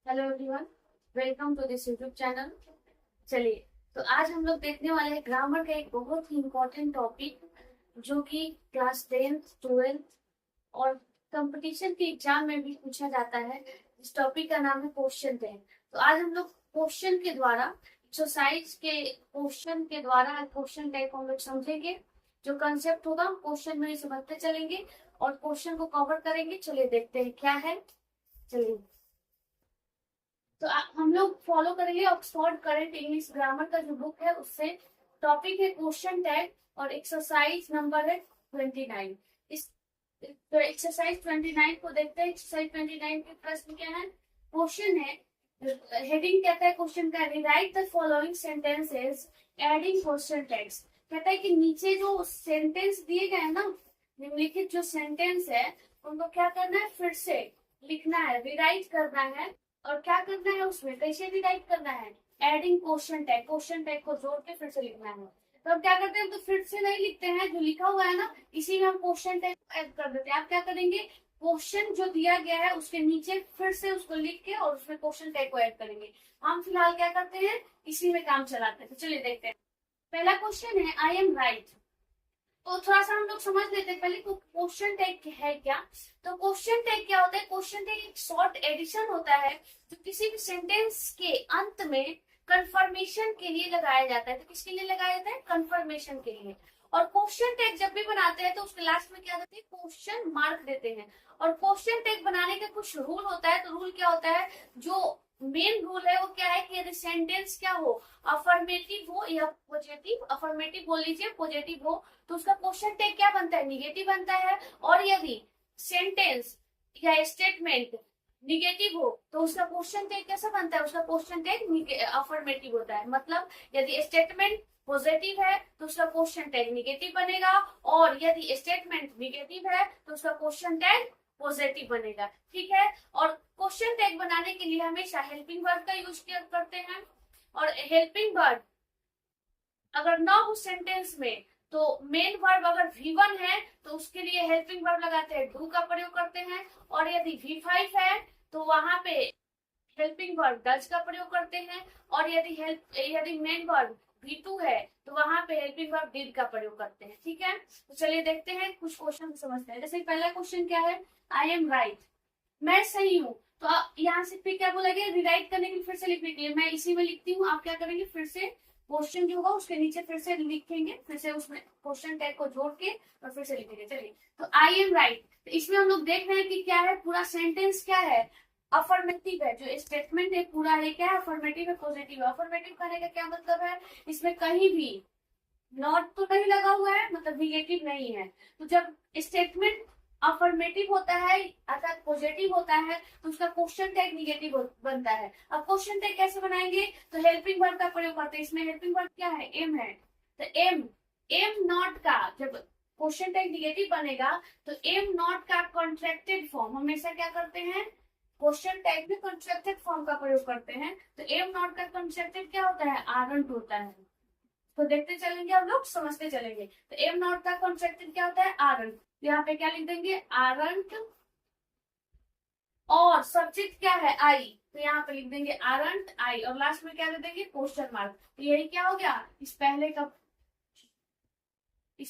Hello everyone, welcome to this YouTube channel. चलिए, तो आज हम लोग देखने वाले हैं ग्रामर का एक बहुत ही इम्पोर्टेंट टॉपिक, जो कि क्लास 10th 12th और कंपटीशन के एग्जाम में भी पूछा जाता है। इस टॉपिक का नाम है क्वेश्चन टैग। तो आज हम लोग क्वेश्चन के द्वारा, एक्सरसाइज के क्वेश्चन के द्वारा क्वेश्चन टैग को हम लोग समझेंगे। जो कंसेप्ट होगा क्वेश्चन में समझते चलेंगे और क्वेश्चन को कवर करेंगे। चलिए देखते हैं क्या है। चलिए, तो हम लोग फॉलो करेंगे ऑक्सफोर्ड करंट इंग्लिश ग्रामर का जो बुक है उससे। टॉपिक है क्वेश्चन टैग और एक्सरसाइज नंबर है 29। इस तो एक्सरसाइज 29 को देखते हैं। एक्सरसाइज 29 के प्रश्न क्या है, क्वेश्चन है। हेडिंग कहता है क्वेश्चन का, rewrite the following sentences adding question tags. कहता है कि नीचे जो सेंटेंस दिए गए हैं ना, निम्नलिखित जो सेंटेंस है उनको क्या करना है, फिर से लिखना है, रिराइट करना है। और क्या करना है, उसमें कैसे रिराइट करना है, एडिंग क्वेश्चन टैग को जोड़ के फिर से लिखना है। तो अब क्या करते हैं, तो फिर से नहीं लिखते हैं, जो लिखा हुआ है ना इसी में हम क्वेश्चन टैग ऐड कर देते हैं। आप क्या करेंगे, क्वेश्चन जो दिया गया है उसके नीचे फिर से उसको लिख के और उसमें क्वेश्चन टैग को ऐड करेंगे। हम फिलहाल क्या करते हैं, इसी में काम चलाते हैं। तो चलिए देखते हैं। पहला क्वेश्चन है, आई एम राइट। तो थोड़ा सा हम लोग समझ लेते हैं पहले क्वेश्चन टैग है क्या। तो क्वेश्चन टैग क्या होता है, क्वेश्चन टैग एक शॉर्ट एडिशन होता है जो किसी भी सेंटेंस के अंत में कंफर्मेशन के लिए लगाया जाता है। तो किसके लिए लगाया जाता है, कंफर्मेशन के लिए। और क्वेश्चन टैग जब भी बनाते हैं तो उसके लास्ट में क्या देते हैं, क्वेश्चन मार्क देते हैं। और क्वेश्चन टैग बनाने का कुछ रूल होता है। तो रूल क्या होता है, जो मेन रूल है वो क्या है कि यदि सेंटेंस क्या हो, अफर्मेटिव हो या पॉजिटिव, अफर्मेटिव बोल लीजिए, पॉजिटिव हो, तो उसका क्वेश्चन टैग क्या बनता है, निगेटिव बनता है। और यदि सेंटेंस या स्टेटमेंट निगेटिव हो तो उसका क्वेश्चन टैग कैसा बनता है, उसका क्वेश्चन टैग अफर्मेटिव होता है। मतलब यदि स्टेटमेंट पॉजिटिव है तो उसका क्वेश्चन टैग निगेटिव बनेगा, और यदि स्टेटमेंट निगेटिव है तो उसका क्वेश्चन टैग पॉजिटिव बनेगा। ठीक है। और क्वेश्चन टैग बनाने के लिए हमेशा हेल्पिंग वर्ब का यूज करते हैं। और हेल्पिंग वर्ब अगर ना हो सेंटेंस में, तो मेन वर्ब अगर V1 है तो उसके लिए हेल्पिंग वर्ब लगाते हैं, डू का प्रयोग करते हैं। और यदि V5 है तो वहां पे हेल्पिंग वर्ब डज का प्रयोग करते हैं। और यदि मेन वर्ब V2 है तो वहां पे हेल्पिंग वर्ब डिड का प्रयोग करते हैं। ठीक है। तो चलिए देखते हैं, कुछ क्वेश्चन समझते हैं। जैसे पहला क्वेश्चन क्या है, आई एम राइट, मैं सही हूँ। तो यहाँ से फिर क्या बोला गया, रिराइट करने के लिए, फिर से लिखने के लिए मैं इसी में लिखती हूँ। आप क्या करेंगे, फिर से क्वेश्चन जो होगा उसके नीचे फिर से लिखेंगे, फिर से उसमें क्वेश्चन टैग को जोड़ के और फिर से लिखेंगे। चलिए, तो आई एम राइट, तो इसमें हम लोग देख रहे हैं कि क्या है, पूरा सेंटेंस क्या है, अफर्मेटिव है। जो स्टेटमेंट है पूरा है क्या है, अफर्मेटिव है, पॉजिटिव है। अफर्मेटिव करने का क्या मतलब है, इसमें कहीं भी नॉट तो नहीं लगा हुआ है, मतलब निगेटिव नहीं है। तो जब स्टेटमेंट अफर्मेटिव होता है अर्थात पॉजिटिव होता है तो उसका क्वेश्चन टैग निगेटिव बनता है। अब क्वेश्चन टैग कैसे बनाएंगे, तो हेल्पिंग वर्ब का प्रयोग करते हैं। इसमें हेल्पिंग वर्ब क्या है, एम है। तो एम, एम नॉट का जब क्वेश्चन टैग निगेटिव बनेगा तो एम नॉट का कॉन्ट्रैक्टेड फॉर्म, हमेशा क्या करते हैं, क्वेश्चन टैग में कॉन्ट्रैक्टेड फॉर्म का प्रयोग करते हैं। तो एम नॉट का कॉन्ट्रैक्टेड क्या होता है, आरंट होता है। तो देखते चलेंगे हम लोग, समझते चलेंगे। तो एम नॉट का कॉन्ट्रैक्टेड क्या होता है, आरंट। यहाँ पे क्या लिख देंगे, आरंट। और सब्जेक्ट क्या है, आई, तो यहाँ पे लिख देंगे आरंट आई, और लास्ट में क्या लिख देंगे, क्वेश्चन मार्क। तो यही क्या हो गया, इस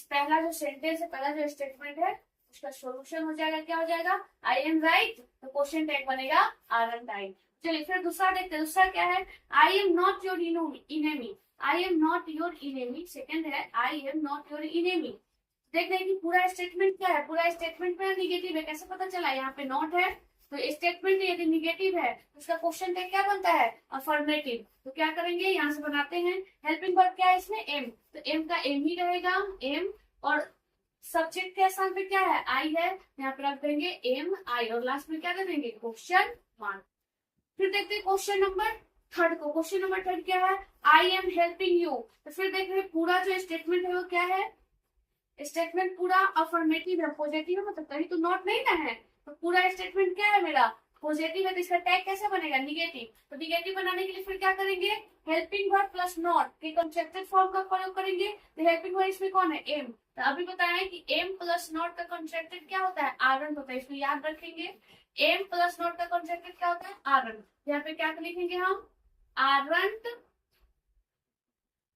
पहला जो सेंटेंस है, पहला जो स्टेटमेंट है उसका सॉल्यूशन हो जाएगा। क्या हो जाएगा, आई एम राइट, तो क्वेश्चन टैग बनेगा आरंट आई। चलिए फिर दूसरा देखते हैं। दूसरा क्या है, I am not your enemy. I am not your enemy. Second है, I am not your enemy. देख रहे हैं कि पूरा स्टेटमेंट क्या है, पूरा स्टेटमेंट में निगेटिव है। कैसे पता चला, यहाँ पे नॉट है तो स्टेटमेंट यदि निगेटिव है तो उसका क्वेश्चन टैग क्या बनता है, अफर्मेटिव। तो क्या करेंगे, यहाँ से बनाते हैं। हेल्पिंग वर्ब क्या है इसमें, एम, तो एम का एम ही रहेगा, एम। और सब्जेक्ट के स्थान पे क्या है, आई है, यहाँ पे रख देंगे एम आई, और लास्ट में क्या कर देंगे, क्वेश्चन मार्क। फिर देखते हैं क्वेश्चन नंबर थर्ड को। क्वेश्चन नंबर थर्ड क्या है, आई एम हेल्पिंग यू। तो फिर देख रहे हैं पूरा जो स्टेटमेंट है वो क्या है, स्टेटमेंट पूरा अफर्मेटिव है, पॉजिटिव है, मतलब कहीं तो नॉट नहीं ना है। तो पूरा स्टेटमेंट क्या है मेरा, पॉजिटिव है, तो इसका टैग कैसे बनेगा, निगेटिव। तो निगेटिव बनाने के लिए फिर क्या करेंगे, हेल्पिंग वर्ब प्लस नॉट के कॉन्ट्रैक्टेड फॉर्म का प्रयोग करेंगे। तो हेल्पिंग वर्ब इसमें कौन है, एम। तो अभी बताया है कि एम प्लस नॉट का कॉन्ट्रैक्टेड क्या होता है, आरंट होता है, इसको याद रखेंगे। एम प्लस नॉट का कॉन्ट्रैक्टेड क्या होता है, आरंट। यहाँ पे क्या लिखेंगे हम, आरंट,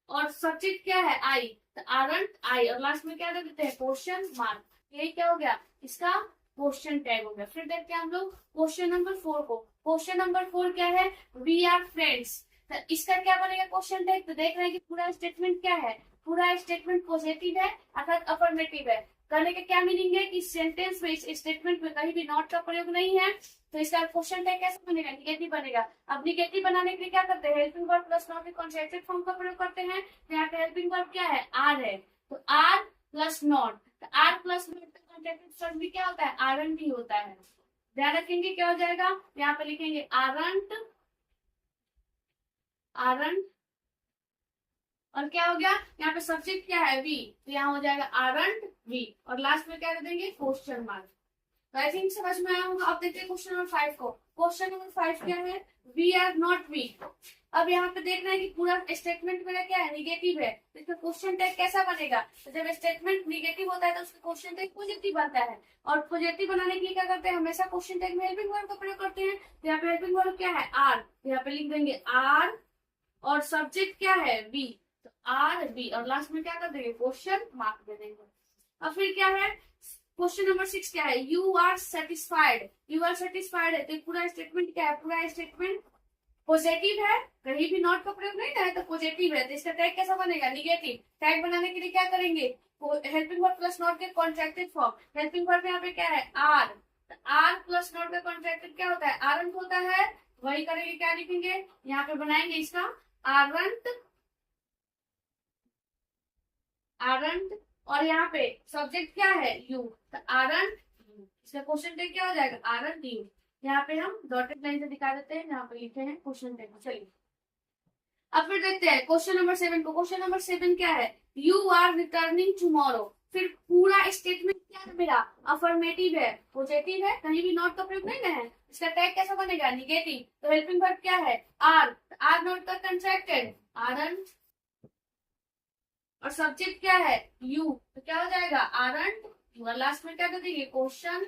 और सब्जेक्ट क्या है, आई, तो आरंट आई, और लास्ट में क्या दे देते हैं, क्वेश्चन मार्क। यही क्या हो गया, इसका क्वेश्चन टैग हो गया। फिर देखते हैं हम लोग क्वेश्चन नंबर 4 को। क्वेश्चन नंबर 4 क्या है, वी आर फ्रेंड्स। तो इसका क्या बनेगा क्वेश्चन टैग, तो देख रहे हैं कि पूरा स्टेटमेंट क्या है, पूरा स्टेटमेंट पॉजिटिव है अर्थात अफर्मेटिव है। कहने का क्या मीनिंग है कि सेंटेंस में, इस स्टेटमेंट में कहीं भी नॉट का प्रयोग नहीं है, तो इसका क्वेश्चन टैग कैसे बनेगा, निगेटिव बनेगा। अब निगेटिव बनाने के लिए क्या करते हैं, हेल्पिंग वर्ब प्लस नॉट के कॉन्ट्रैक्टेड फॉर्म का प्रयोग करते हैं। तो यहाँ पे हेल्पिंग वर्ब क्या है, आर है, तो आर प्लस नॉट, तो आर प्लस नॉट का कॉन्ट्रैक्टेड फॉर्म भी क्या होता है, आरंट ही होता है। ध्यान रखेंगे क्या हो जाएगा, यहाँ पे लिखेंगे आरंट, आरंट, और क्या हो गया, यहाँ पे सब्जेक्ट क्या है, वी, तो यहाँ हो जाएगा आरंट वी, और लास्ट में क्या कर देंगे, क्वेश्चन मार्क। तो आई थिंक समझ में आया होगा। अब देखते हैं क्वेश्चन नंबर 5 को। क्वेश्चन नंबर 5 क्या है, वी आर नॉट वीक। अब यहाँ पे देखना है कि पूरा स्टेटमेंट मेरा क्या है, निगेटिव है, तो इसका क्वेश्चन टैग कैसा बनेगा, तो जब स्टेटमेंट निगेटिव होता है तो उसका क्वेश्चन टैग पॉजिटिव बनता है, और पॉजिटिव बनाने के लिए क्या करते हैं, हमेशा क्वेश्चन टैग में हेल्पिंग वर्ब का प्रयोग करते हैं। तो यहाँ पे हेल्पिंग वर्ब क्या है, आर, यहाँ पे लिख देंगे आर, और सब्जेक्ट क्या है, बी, तो आर बी, और लास्ट में क्या कर देंगे, क्वेश्चन मार्क दे देंगे। अब फिर क्या है, क्वेश्चन नंबर 6 क्या है, you are satisfied. You are satisfied है, तो पूरा स्टेटमेंट क्या है, पूरा स्टेटमेंट पॉजिटिव है, कहीं भी नॉट का प्रयोग नहीं है, तो पॉजिटिव है, तो इसका टैग कैसा बनेगा, निगेटिव। टैग बनाने के लिए क्या करेंगे, हेल्पिंग वर्ब प्लस नॉट के कॉन्ट्रैक्टेड फॉर्म। हेल्पिंग वर्ब यहाँ पे क्या है, आर, आर प्लस नॉट का कॉन्ट्रैक्टेड क्या होता है, आरंट होता है। वही करेंगे, क्या लिखेंगे, यहाँ पे बनाएंगे इसका आरंट, आरंट, और यहाँ पे सब्जेक्ट क्या है, यू, तो आरंट यू। इसका क्वेश्चन टैग क्या हो जाएगा, आरंट यू। यहाँ पे हम डॉटेड लाइन से दिखा देते हैं, यहाँ पे लिखे हैं क्वेश्चन टैग। चलिए अब फिर देखते हैं क्वेश्चन नंबर 7 को। क्वेश्चन नंबर 7 क्या है, यू आर रिटर्निंग टुमारो। फिर पूरा स्टेटमेंट क्या है मेरा, अफर्मेटिव है, पॉजिटिव है, कहीं भी नॉट का प्रयोग नहीं ना है। इसका टैग कैसा बनेगा, निगेटिव। तो हेल्पिंग वर्ब क्या है, आर, आर नॉट का कंट्रैक्टेड, आरंट, और सब्जेक्ट क्या है, यू, तो क्या हो जाएगा, आरंट यू, और लास्ट में क्या कर देंगे, क्वेश्चन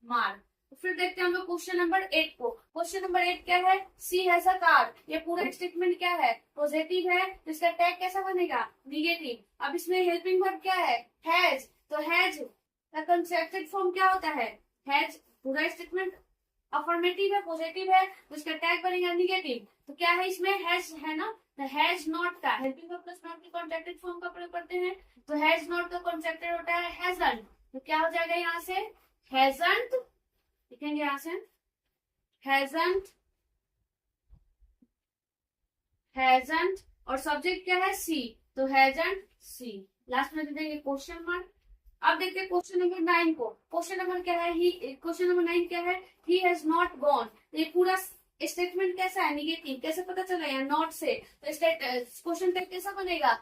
मार्क। तो फिर देखते हैं हम लोग क्वेश्चन नंबर 8 को। क्वेश्चन नंबर 8 क्या है, सी हैज अ कार। ये पूरा स्टेटमेंट क्या है, पॉजिटिव है, तो इसका टैग कैसा बनेगा, निगेटिव। अब इसमें हेल्पिंग वर्ब क्या है, हैज, तो हैज का कंस्ट्रक्टेड फॉर्म क्या होता है, हैज। पूरा स्टेटमेंट अफर्मेटिव है, पॉजिटिव है, तो इसका टैग बनेगा निगेटिव। तो क्या है इसमें, हैज है ना, तो हैज नॉट का हेल्पिंग वर्ब प्लस नॉट के कॉन्ट्रैक्टेड फॉर्म का प्रयोग करते हैं। तो हैज नॉट का कॉन्ट्रैक्टेड होता है हैजंट, तो क्या हो जाएगा यहाँ से, हैजंट लिखेंगे, यहाँ से हैजंट, हैजंट, और सब्जेक्ट क्या है, सी, तो हैजंट सी, लास्ट में दे देंगे क्वेश्चन मार्क। अब देखते हैं क्वेश्चन नंबर 9 को। क्वेश्चन नंबर क्या है, ही, क्वेश्चन नंबर 9 क्या है, ही हैज नॉट गॉन। ये पूरा स्टेटमेंट कैसा है, निगेटिव। कैसे पता चला है, नॉट से, तो क्वेश्चन टैग कैसा बनेगा,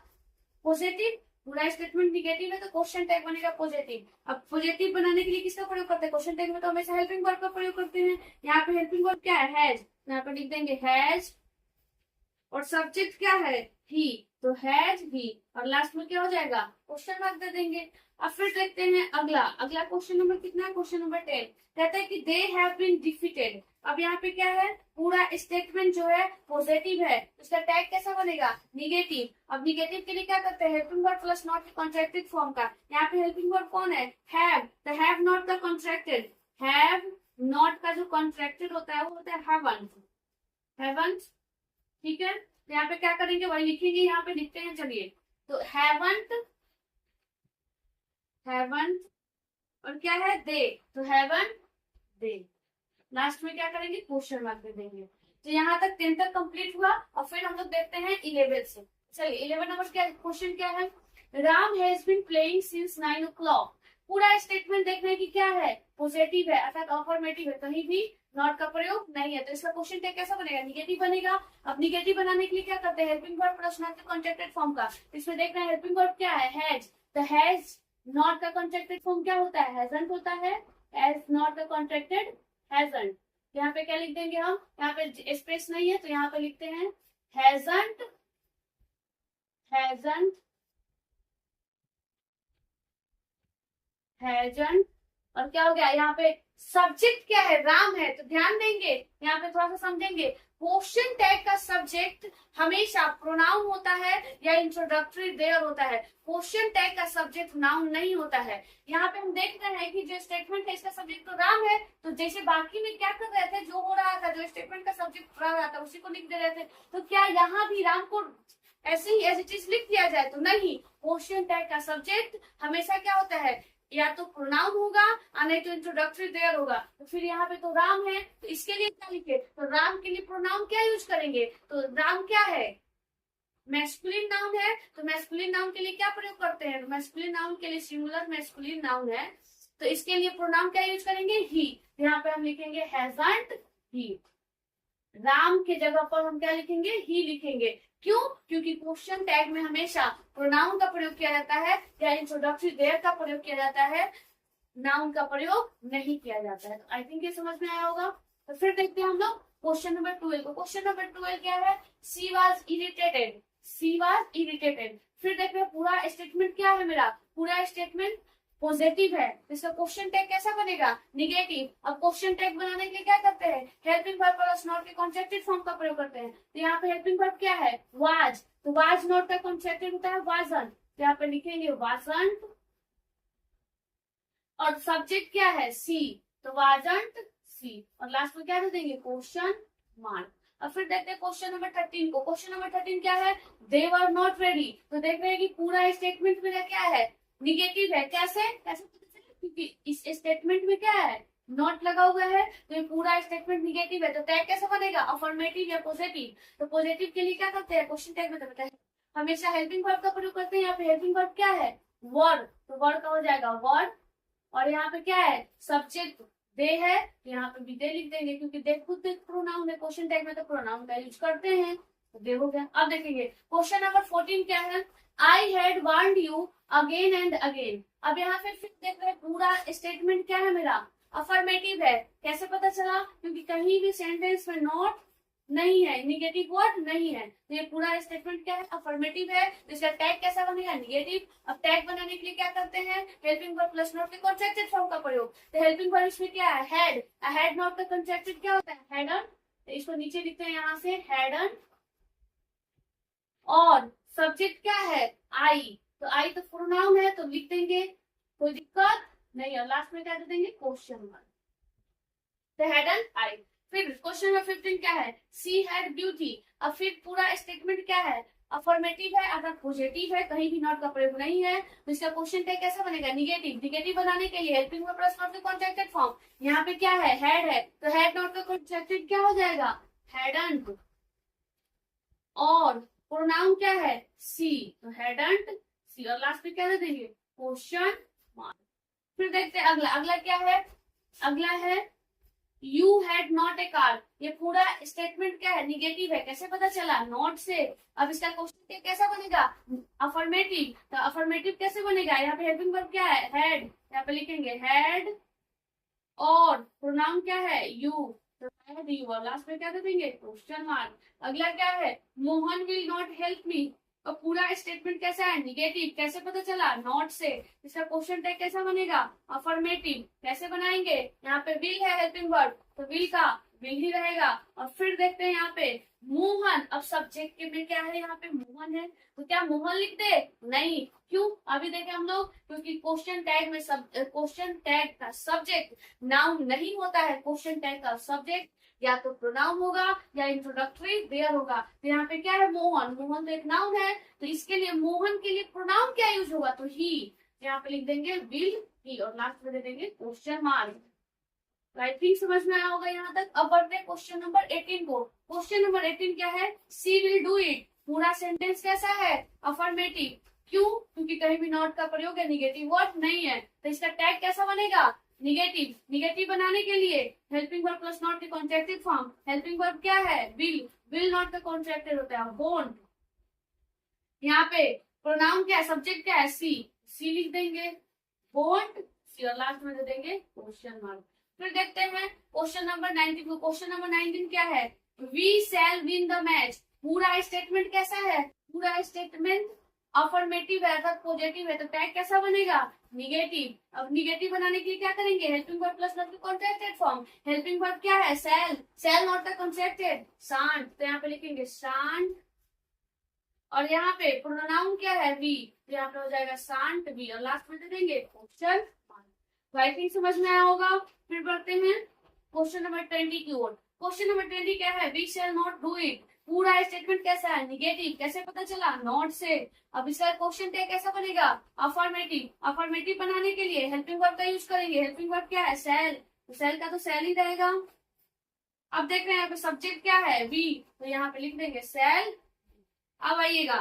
पॉजिटिव। पूरा स्टेटमेंट निगेटिव है, तो क्वेश्चन टैग बनेगा पॉजिटिव। अब पॉजिटिव बनाने के लिए किसका प्रयोग करते हैं, क्वेश्चन टैग में तो हमेशा हेल्पिंग वर्ब का प्रयोग करते हैं। यहाँ पे हेल्पिंग वर्ब क्या है, हैज, यहाँ पे लिख देंगे हैज, और सब्जेक्ट क्या है, ही, तो हैज ही, और लास्ट में क्या हो जाएगा, क्वेश्चन मार्क दे देंगे। अब फिर देखते हैं अगला, अगला क्वेश्चन नंबर कितना है, क्वेश्चन नंबर 10 कहता है कि दे हैव बीन डिफीटेड। अब यहाँ पे क्या है, पूरा स्टेटमेंट जो है पॉजिटिव है, उसका टैग कैसा बनेगा, निगेटिव। अब निगेटिव के लिए क्या करते हैं, हेल्पिंग वर्ब प्लस नॉट के कॉन्ट्रैक्टेड फॉर्म का। यहाँ पे हेल्पिंग वर्ब कौन है, हैव, तो हैव नॉट का कॉन्ट्रैक्टेड, हैव नॉट का जो कॉन्ट्रैक्टेड होता है वो होता है हैवंट, हैवंट, ठीक है। तो यहाँ पे क्या करेंगे, वही लिखेंगे, यहाँ पे लिखते हैं, चलिए। तो हैवंट, हैवंट, और क्या है, दे, तो हैवंट दे, लास्ट में क्या करेंगे, क्वेश्चन मार्क दे देंगे। तो यहाँ तक 10 तक कंप्लीट हुआ। और फिर हम लोग देखते हैं 11 से। चलिए 11 नंबर क्या क्वेश्चन क्या है, Ram has been playing since 9 o'clock। पूरा स्टेटमेंट देखने की क्या है, पॉजिटिव है अर्थात अफर्मेटिव है, कहीं भी नॉट का प्रयोग नहीं है, तो इसका क्वेश्चन टैग कैसा बनेगा, निगेटिव बनेगा। अब निगेटिव बनाने के लिए क्या करते हैं, हेल्पिंग वर्ब प्लस नॉट के कॉन्ट्रैक्टेड फॉर्म का। इसमें देखना है हेल्पिंग वर्ब क्या है, हैज, तो हैज नॉट का कॉन्ट्रैक्टेड फॉर्म क्या होता है, हैजंट होता है, हैज नॉट का कॉन्ट्रैक्टेड हैजंट। यहाँ पे क्या लिख देंगे हम, यहाँ पे स्पेस नहीं है, तो यहाँ पे लिखते हैं हैजंट, हैजंट, हैजंट, और क्या हो गया, यहाँ पे सब्जेक्ट क्या है, राम है, तो ध्यान देंगे यहाँ पे थोड़ा सा समझेंगे। क्वेश्चन टैग का सब्जेक्ट हमेशा प्रोनाउन होता है या इंट्रोडक्टरी देयर होता है। क्वेश्चन टैग का सब्जेक्ट नाउन नहीं होता है। यहाँ पे हम देख रहे हैं कि जो स्टेटमेंट है इसका सब्जेक्ट तो राम है, तो जैसे बाकी में क्या कर रहे थे, जो हो रहा था, जो स्टेटमेंट का सब्जेक्ट रहा था उसी को लिख दे रहे थे, तो क्या यहाँ भी राम को ऐसे ही एज इट इज लिख दिया जाए? तो नहीं, क्वेश्चन टैग का सब्जेक्ट हमेशा क्या होता है, या तो प्रोनाउन होगा और नहीं तो इंट्रोडक्टरी देयर होगा। तो फिर यहाँ पे तो राम है, तो इसके लिए क्या लिखे, तो राम के लिए प्रोनाउन क्या यूज करेंगे, तो राम क्या है, मैस्कुलिन नाउन है, तो मैस्कुलिन नाउन के लिए क्या प्रयोग करते हैं, मैस्कुलिन नाउन के लिए सिंगुलर मैस्कुलिन नाउन है, तो इसके लिए प्रोनाउन क्या यूज करेंगे, ही। यहाँ पे हम लिखेंगे हैजंट ही। राम के जगह पर हम क्या लिखेंगे, ही लिखेंगे। क्यों? क्योंकि क्वेश्चन टैग में हमेशा प्रोनाउन का प्रयोग किया जाता है या इंट्रोडक्टरी देयर का प्रयोग किया जाता है, नाउन का प्रयोग नहीं किया जाता है। तो आई थिंक ये समझ में आया होगा। तो फिर देखते हैं हम लोग क्वेश्चन नंबर 12 को। क्वेश्चन नंबर 12 क्या है, she was irritated, she was irritated. फिर देखते हैं पूरा स्टेटमेंट क्या है मेरा, पूरा स्टेटमेंट पॉजिटिव है, तो इसका क्वेश्चन टैग कैसा बनेगा, निगेटिव। अब क्वेश्चन टैग बनाने के लिए क्या करते हैं, हेल्पिंग वर्ब प्लस नॉट के कॉन्ट्रैक्टेड फॉर्म का प्रयोग करते हैं। तो यहाँ पे हेल्पिंग वर्ब क्या है, वाज, तो वाज नॉट का कॉन्ट्रैक्टेड होता है वाजन, तो यहाँ पे लिखेंगे वाजंट। और सब्जेक्ट क्या है, सी, तो वाजंट सी, और लास्ट में क्या दे देंगे, क्वेश्चन मार्क। और फिर देखते हैं क्वेश्चन नंबर 13 को। क्वेश्चन नंबर 13 क्या है, दे वर नॉट रेडी। तो देख रहे हैं कि पूरा स्टेटमेंट मेरा क्या है, निगेटिव है। कैसे कैसे पता चला, क्योंकि इस स्टेटमेंट में क्या है, नॉट लगा हुआ है, तो ये पूरा स्टेटमेंट निगेटिव है। तो टैग कैसे बनेगा, अफर्मेटिव या पॉजिटिव। तो पॉजिटिव के लिए क्या करते हैं, क्वेश्चन टैग में करते हैं हमेशा हेल्पिंग वर्ब का प्रयोग करते हैं। यहाँ पे हेल्पिंग वर्ब क्या है, वर, तो वर का हो जाएगा वर। और यहाँ पे क्या है, सब्जेक्ट दे है, तो यहाँ पे भी दे लिख देंगे, क्योंकि दे खुद प्रोनाउन है, क्वेश्चन टैग में तो प्रोनाउन का यूज करते हैं, तो दे हो गया। अब देखेंगे क्वेश्चन नंबर 14 क्या है, I had warned you again and again. अब यहाँ पे फिर देख रहे हैं पूरा स्टेटमेंट क्या है मेरा, अफर्मेटिव है। कैसे पता चला, क्योंकि कहीं भी सेंटेंस में नॉट नहीं है, निगेटिव वर्ड नहीं है, तो ये पूरा स्टेटमेंट क्या है, अफर्मेटिव है। तो इसका टैग कैसा बनेगा, निगेटिव। अब टैग बनाने के लिए क्या करते हैं, हेल्पिंग वर्ब प्लस नॉट के कॉन्ट्रैक्टेड फॉर्म का प्रयोग। तो हेल्पिंग वर्ब इसमें क्या है, हैड, हैड नॉट का कॉन्ट्रैक्टेड क्या होता है, हैडन, तो इसको नीचे लिखते हैं यहाँ से हैडन। और सब्जेक्ट क्या है, आई, तो आई तो प्रोनाउन है, तो लिख देंगे, कोई दिक्कत नहीं। और लास्ट में क्या दे देंगे, क्वेश्चन मार्क, तो हैडन आई। फिर क्वेश्चन नंबर 15 क्या है, सी हैड ब्यूटी। अब फिर पूरा स्टेटमेंट क्या है, अफर्मेटिव है अर्थात पॉजिटिव है, कहीं भी नॉट का प्रयोग नहीं है, तो इसका क्वेश्चन टैग कैसा बनेगा, निगेटिव। निगेटिव बनाने के लिए हेल्पिंग वर्ब प्लस नॉट का कॉन्ट्रैक्टेड फॉर्म, यहाँ पे क्या है, हैड है, तो हैड नॉट का कॉन्ट्रैक्टेड क्या हो जाएगा, हैडंट। और प्रोनाउन क्या है, सी, तो हैडंट सी, और लास्ट में क्या दे देंगे, क्वेश्चन मार्क। फिर देखते हैं अगला, अगला क्या है, अगला है you had not a car. ये पूरा स्टेटमेंट क्या है, निगेटिव है। कैसे पता चला, नॉट से। अब इसका क्वेश्चन कैसा बनेगा, अफर्मेटिव, तो अफर्मेटिव कैसे बनेगा, यहाँ पे हेल्पिंग वर्ब क्या है, हैड, यहाँ पे लिखेंगे हैड। और प्रोनाउन क्या है, यू, तो हैड यू, और लास्ट में क्या दे देंगे, क्वेश्चन मार्क। अगला क्या है, Mohan will not help me. और पूरा स्टेटमेंट कैसा है, निगेटिव। कैसे पता चला, नॉट से। इसका क्वेश्चन टैग कैसा बनेगा, अफर्मेटिव। कैसे बनाएंगे, यहाँ पे विल है हेल्पिंग वर्ब, तो विल का विल ही रहेगा। और फिर देखते हैं यहाँ पे मोहन, अब सब्जेक्ट के में क्या है, यहाँ पे मोहन है, तो क्या मोहन लिख दे, नहीं। क्यों, अभी देखें हम लोग, क्योंकि क्वेश्चन टैग में क्वेश्चन टैग का सब्जेक्ट नाउन नहीं होता है। क्वेश्चन टैग का सब्जेक्ट या तो प्रोनाउन होगा या इंट्रोडक्टरी देयर होगा। तो यहाँ पे क्या है, मोहन, मोहन तो एक नाउन है, तो इसके लिए मोहन के लिए प्रोनाउन क्या यूज होगा, तो ही, यहाँ पे लिख देंगे विल ही, और लास्ट में दे देंगे क्वेश्चन मार्क। आई थिंक समझ में आया होगा यहाँ तक। अब बढ़ते हैं क्वेश्चन नंबर 18 को। क्वेश्चन नंबर 18 क्या है, सी विल डू इट। पूरा सेंटेंस कैसा है, अफर्मेटिव। क्यों, क्योंकि कहीं भी नॉट का प्रयोग है, निगेटिव वर्ड नहीं है, तो इसका टैग कैसा बनेगा, निगेटिव। निगेटिव बनाने के लिए हेल्पिंग वर्ब प्लस नॉट के कॉन्ट्रैक्टेड फॉर्म, हेल्पिंग वर्ब क्या है, विल, विल नॉट का कॉन्ट्रैक्टेड होता है वोंट। यहाँ पे प्रोनाउन क्या है, सब्जेक्ट क्या है, सी, सी लिख देंगे, वोंट सी, और लास्ट में दे देंगे क्वेश्चन मार्क। फिर देखते हैं क्वेश्चन नंबर 19 को। क्वेश्चन नंबर 19 क्या है, we shall win the match. पूरा स्टेटमेंट कैसा है, पूरा स्टेटमेंट अफर्मेटिव है अर्थात पॉजिटिव है, तो टैग कैसा बनेगा? निगेटिव। अब निगेटिव बनाने के लिए क्या करेंगे? हेल्पिंग वर्ब प्लस नॉट का कॉन्ट्रैक्टेड फॉर्म। हेल्पिंग वर्ब क्या है? सेल। सेल नॉट का कॉन्ट्रैक्टेड शांत, तो यहाँ पे लिखेंगे शांत। और यहाँ पे प्रोनाउन क्या है? वी, तो यहाँ पे हो जाएगा शांत वी। और लास्ट में दे देंगे क्वेश्चन। आई थिंक समझ में आया होगा। फिर बढ़ते हैं क्वेश्चन नंबर 20 की ओर। क्वेश्चन नंबर 20 क्या है? We shall not do it. पूरा स्टेटमेंट कैसा है? निगेटिव। कैसे पता चला? नॉट से। अब इसका क्वेश्चन टैग कैसा बनेगा? अफर्मेटिव। अफर्मेटिव बनाने के लिए हेल्पिंग वर्ब का यूज करेंगे। हेल्पिंग वर्ब क्या है? सेल, तो सेल का तो सेल ही रहेगा। अब देख रहे हैं यहाँ पे सब्जेक्ट क्या है? वी, तो यहाँ पे लिख देंगे सेल। अब आइएगा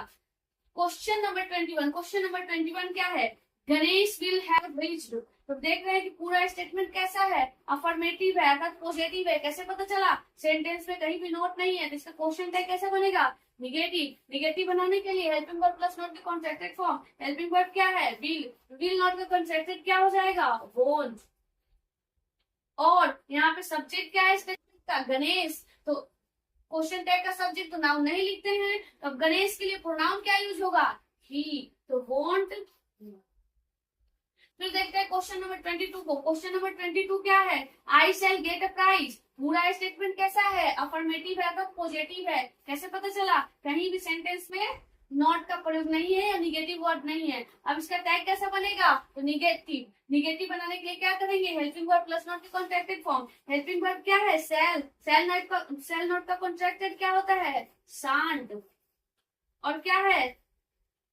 क्वेश्चन नंबर 21। क्वेश्चन नंबर 21 क्या है? Ganesh will have reached. तो देख रहे हैं कि पूरा स्टेटमेंट कैसा है? अफर्मेटिव है अर्थात पॉजिटिव है। कैसे पता चला? सेंटेंस में कहीं भी नोट नहीं है, तो इसका क्वेश्चन टैग कैसा बनेगा? निगेटिव। निगेटिव बनाने के लिए हेल्पिंग वर्ब प्लस नॉट का कॉन्ट्रैक्टेड फॉर्म। हेल्पिंग वर्ब क्या है? विल। विल नॉट का कॉन्ट्रैक्टेड क्या हो जाएगा? वोंट। और यहाँ पे सब्जेक्ट क्या है स्टेटमेंट का? गणेश। तो क्वेश्चन टैग का सब्जेक्ट तो नाउन नहीं लिखते हैं, तो अब गणेश के लिए प्रोनाउन क्या यूज होगा? ही, तो वोंट। फिर देखते हैं क्वेश्चन नंबर 22 को। क्वेश्चन नंबर 22 क्या है? आई शैल गेट अ प्राइज। पूरा स्टेटमेंट कैसा है? अफर्मेटिव है तो पॉजिटिव है। कैसे पता चला? कहीं भी सेंटेंस में नॉट का प्रयोग नहीं है या निगेटिव वर्ड नहीं है। अब इसका टैग कैसा बनेगा? तो निगेटिव। निगेटिव बनाने के लिए क्या करेंगे? हेल्पिंग वर्ब प्लस नॉट का कॉन्ट्रैक्टेड फॉर्म। हेल्पिंग वर्ब क्या है? सेल। सेल नॉट का कॉन्ट्रैक्टेड क्या होता है? शांत। और क्या है?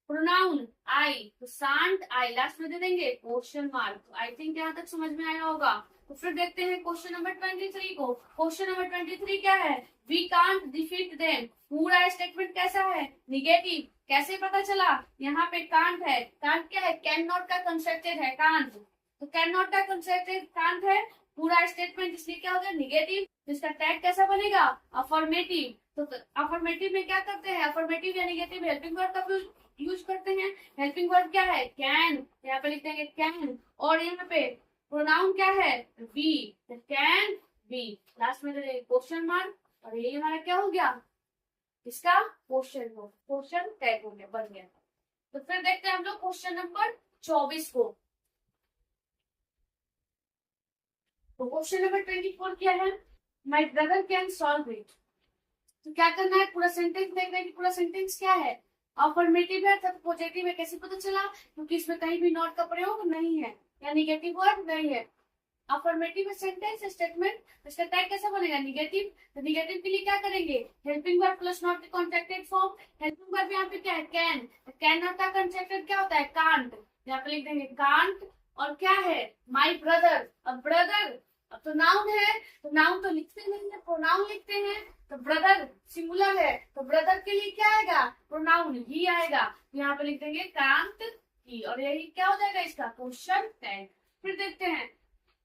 प्रोनाउन आई, तो शांत आई। लास्ट में दे देंगे क्वेश्चन मार्क। आई थिंक यहाँ तक समझ में आया होगा। तो फिर देखते हैं क्वेश्चन नंबर 23 को। क्वेश्चन नंबर 23 क्या है? We can't defeat them. पूरा स्टेटमेंट कैसा है? निगेटिव। कैसे पता चला? यहाँ पे कांट है। कांट क्या है? कैन नॉट का कंस्ट्रक्टेड है कांट, तो कैन नॉट का कंस्ट्रक्टेड कांट है। पूरा स्टेटमेंट इसलिए क्या होगा? निगेटिव। इसका टैग कैसा बनेगा? अफर्मेटिव। तो अफर्मेटिव में क्या करते हैं? अफर्मेटिव या निगेटिव हेल्पिंग वर्ब का यूज करते हैं। हेल्पिंग वर्ब क्या है? कैन, यहाँ पे लिख देंगे कैन। और यहाँ पे प्रोनाउन क्या है? Be, can be. लास्ट में क्वेश्चन मार्क। और ये हमारा क्या हो गया? इसका क्वेश्चन टैग हो गया, बन गया। तो फिर देखते हैं हम लोग क्वेश्चन नंबर 24 को। तो क्वेश्चन नंबर 24 क्या है? My brother can solve it. तो क्या करना है? पूरा सेंटेंस देख रहे हैं कि पूरा सेंटेंस क्या है? अफर्मेटिव है तब पॉजिटिव है। कैसे पता चला? क्योंकि इसमें कहीं भी नॉट का प्रयोग नहीं है या निगेटिव वर्ड नहीं है। अफर्मेटिव सेंटेंस स्टेटमेंट, इसका टैग कैसा बनेगा? निगेटिव। तो निगेटिव के लिए क्या करेंगे? हेल्पिंग वर्ब प्लस नॉट का कॉन्ट्रैक्टेड फॉर्म। हेल्पिंग वर्ब यहाँ पे क्या है? कैन। कैन नॉट का कॉन्ट्रैक्टेड क्या होता है? कांट। यहाँ पे लिख देंगे कांट। और क्या है? My brother. अब ब्रदर, अब तो नाउन है, तो नाउन तो लिखते नहीं है, प्रोनाउन लिखते हैं। तो ब्रदर सिंगुलर है, तो ब्रदर के लिए क्या आएगा? प्रोनाउन ही आएगा। यहाँ पे लिख देंगे कांट ही। और यही क्या हो जाएगा? इसका क्वेश्चन टैग। फिर देखते हैं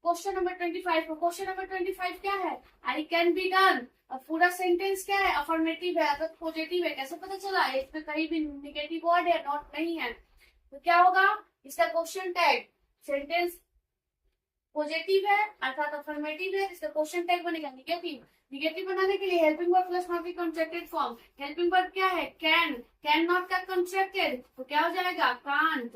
क्वेश्चन नंबर 25 को। क्वेश्चन नंबर 25 क्या है? I can be done. अब पूरा सेंटेंस क्या है? अफर्मेटिव है अर्थात पॉजिटिव है। कैसे पता चला? इसमें कहीं भी निगेटिव वर्ड है, नॉट नहीं है। तो क्या होगा इसका क्वेश्चन टैग? सेंटेंस पॉजिटिव है अर्थात अफर्मेटिव है, इसका क्वेश्चन टैग बनेगा निगेटिव। निगेटिव बनाने के लिए हेल्पिंग वर्ब प्लस नॉट की कॉन्ट्रैक्टेड फॉर्म। हेल्पिंग वर्ब क्या है? कैन। कैन नॉट का कॉन्ट्रैक्टेड, तो क्या हो जाएगा? कांट।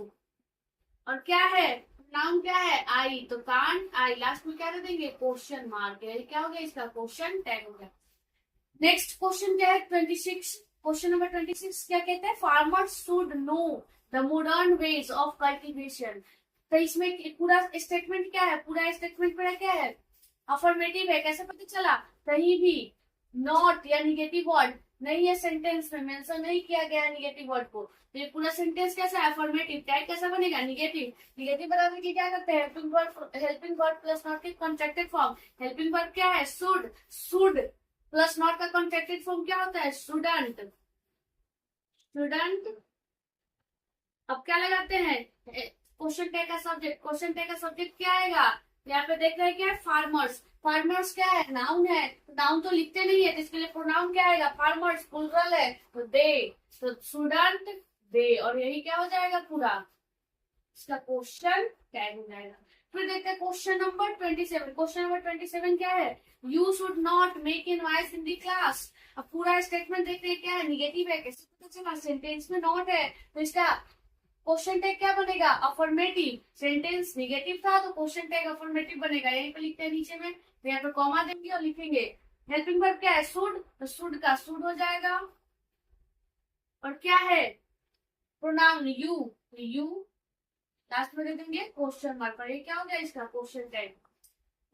और क्या है? नाउन क्या है? आई, तो कांट आई। लास्ट में क्या दे देंगे? Question mark. क्या हो गया? इसका क्वेश्चन टैग हो गया। नेक्स्ट क्वेश्चन क्या है? 26। क्वेश्चन नंबर 26 क्या कहते हैं? Farmers should know the modern ways of cultivation. तो इसमें पूरा स्टेटमेंट क्या है? पूरा स्टेटमेंट मेरा क्या है? अफर्मेटिव है। कैसे पता चला? कहीं भी नॉट या निगेटिव वर्ड नहीं है, सेंटेंस में मेंशन नहीं किया गया है निगेटिव वर्ड को। तो ये पूरा सेंटेंस कैसा है? अफर्मेटिव। टैग कैसा बनेगा? निगेटिव। निगेटिव बनाने की क्या करते हैं? हेल्पिंग वर्ब प्लस नॉट की कॉन्ट्रैक्टेड फॉर्म। हेल्पिंग वर्ब क्या है? शुड। शुड प्लस नॉट का कॉन्ट्रैक्टेड फॉर्म क्या होता है? स्टूडेंट। स्टूडेंट। अब क्या लगाते हैं? क्वेश्चन टैग का सब्जेक्ट। क्वेश्चन टैग का सब्जेक्ट क्या आएगा? यहाँ पे देख रहे हैं क्या है? फार्मर्स। फार्मर्स क्या है? नाउन है, नाउन तो लिखते नहीं है, तो इसके लिए प्रोनाउन क्या आएगा? फार्मर्स प्लूरल है, तो दे। तो स्टूडेंट दे। और यही क्या हो जाएगा? पूरा इसका क्वेश्चन टैग हो जाएगा। फिर देखते हैं क्वेश्चन नंबर 27। क्वेश्चन नंबर 27 क्या है? You should not make in voice in the class. अब पूरा स्टेटमेंट देख रहे हैं क्या है, निगेटिव है, कैसे पता चला, सेंटेंस में नॉट है, तो इसका क्वेश्चन टैग क्या बनेगा, अफर्मेटिव। सेंटेंस निगेटिव था तो क्वेश्चन टैग अफर्मेटिव बनेगा, यहीं पे लिखते हैं नीचे में, तो यहाँ पे कॉमा देंगे और लिखेंगे हेल्पिंग वर्ब क्या है, शुड, तो शुड का शुड हो जाएगा। और क्या है, प्रोनाउन यू, यू लास्ट में दे देंगे क्वेश्चन मार्क, और ये क्या हो गया इसका क्वेश्चन टैग।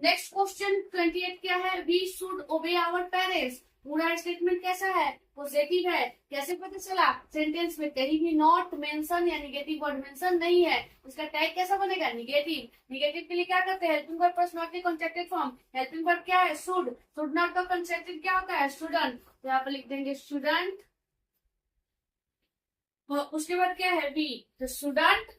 नेक्स्ट क्वेश्चन 28 क्या है, we should obey our parents. पूरा स्टेटमेंट कैसा है, पॉजिटिव है, कैसे पता चला, सेंटेंस में कहीं भी नॉट मेंशन या निगेटिव वर्ड मेंशन नहीं है, उसका टैग कैसा बनेगा, निगेटिव। निगेटिव के लिए क्या करते हैं, हेल्पिंग वर्ब प्लस नॉट की कॉन्ट्रैक्टेड फॉर्म, हेल्पिंग वर्ब क्या है, शुड, शुड नॉट का कॉन्ट्रैक्टेड क्या होता है, स्टूडेंट, तो यहाँ पे लिख देंगे स्टूडेंट। उसके बाद क्या है, वी, तो स्टूडेंट,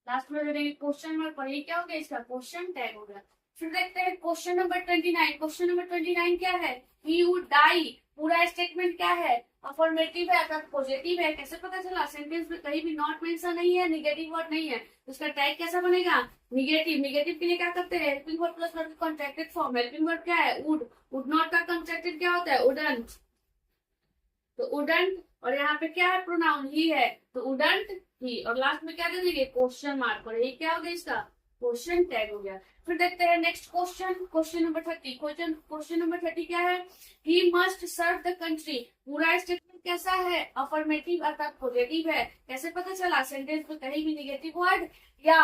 लास्ट में दे देंगे क्वेश्चन मार्क, और ये क्या हो गया इसका क्वेश्चन टैग हो गया। फिर देखते हैं क्वेश्चन नंबर 29। क्वेश्चन नंबर 29 क्या है, ही वुड डाई। पूरा स्टेटमेंट क्या है, अफर्मेटिव है अर्थात पॉजिटिव है, कैसे पता चला, सेंटेंस में कहीं भी नॉट मेंशन नहीं है, निगेटिव वर्ड नहीं है, तो उसका टैग कैसा बनेगा, निगेटिव। निगेटिव के लिए क्या करते हैं, helping verb plus not contracted form, helping verb क्या है, वुड, वुड नॉट का कॉन्ट्रैक्टेड क्या होता है, वुडंट, तो वुडंट, और यहाँ पे क्या है, प्रोनाउन ही है, तो वुडंट ही, और लास्ट में क्या दे देंगे क्वेश्चन मार्क, और ये क्या हो गया इसका क्वेश्चन टैग हो गया। फिर देखते हैं next question, question number 30। Question number 30 क्या है, he must serve the country. पूरा स्टेटमेंट कैसा है, अफर्मेटिव अर्थात पॉजिटिव है, कैसे पता चला, सेंटेंस में कहीं भी निगेटिव वर्ड या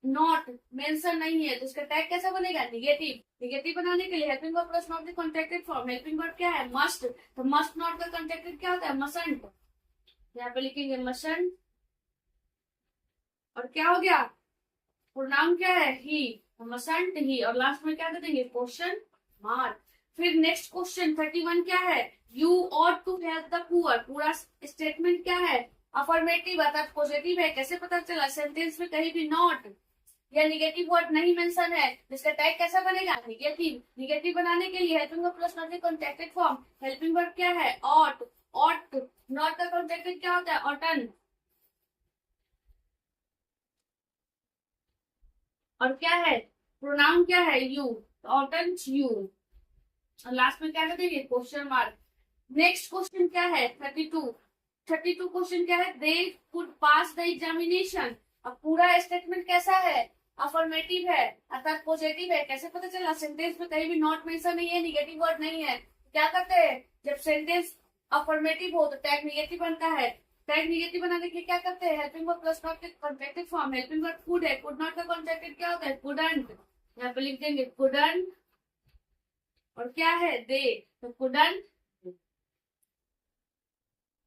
नॉट मेंशन नहीं है, तो इसका टैग कैसा बनेगा, निगेटिव। निगेटिव बनाने के लिए helping verb plus not the contracted form, helping verb क्या है, मस्ट, तो मस्ट नॉट का कॉन्ट्रैक्टेड क्या होता है, मसंट, यहाँ पे लिखेंगे मसंट, और क्या हो गया, प्रोनाउन क्या है, ही, मसंट ही, और लास्ट में क्या कर देंगे क्वेश्चन मार्क। फिर नेक्स्ट क्वेश्चन 31 क्या है, you ought to help the poor. पूरा स्टेटमेंट क्या है, अफर्मेटिव अर्थात पॉजिटिव है, कैसे पता चला, सेंटेंस में कहीं भी नॉट या निगेटिव वर्ड नहीं मेंशन है, जिसका टैग कैसा बनेगा, निगेटिव। निगेटिव बनाने के लिए हेल्पिंग वर्ब प्लस नॉट की कॉन्ट्रैक्टेड फॉर्म, हेल्पिंग वर्ब क्या है, ऑट, ऑट नॉट का कॉन्ट्रैक्टेड क्या होता है, ऑटन, और क्या है, प्रोनाउन क्या है, यू, ऑटन यू, और लास्ट में क्या कर देंगे क्वेश्चन मार्क। नेक्स्ट क्वेश्चन क्या है 32। 32 क्वेश्चन क्या है, they could pass the examination. अब पूरा स्टेटमेंट कैसा है, अफर्मेटिव है अर्थात पॉजिटिव है, कैसे पता चला, सेंटेंस में कहीं भी नॉट मेंशन नहीं है, निगेटिव वर्ड नहीं है, क्या करते हैं, जब सेंटेंस अफर्मेटिव हो तो टैग निगेटिव बनता है, टैग निगेटिव बनाने के लिए क्या करते हैं, हेल्पिंग वर्ब प्लस नॉट के contracted form, helping verb could है, कुड नॉट का कॉन्ट्रैक्टेड क्या होता है, कुडंट, यहाँ पे लिख देंगे कुडंट, और क्या है, दे, तो कुडंट।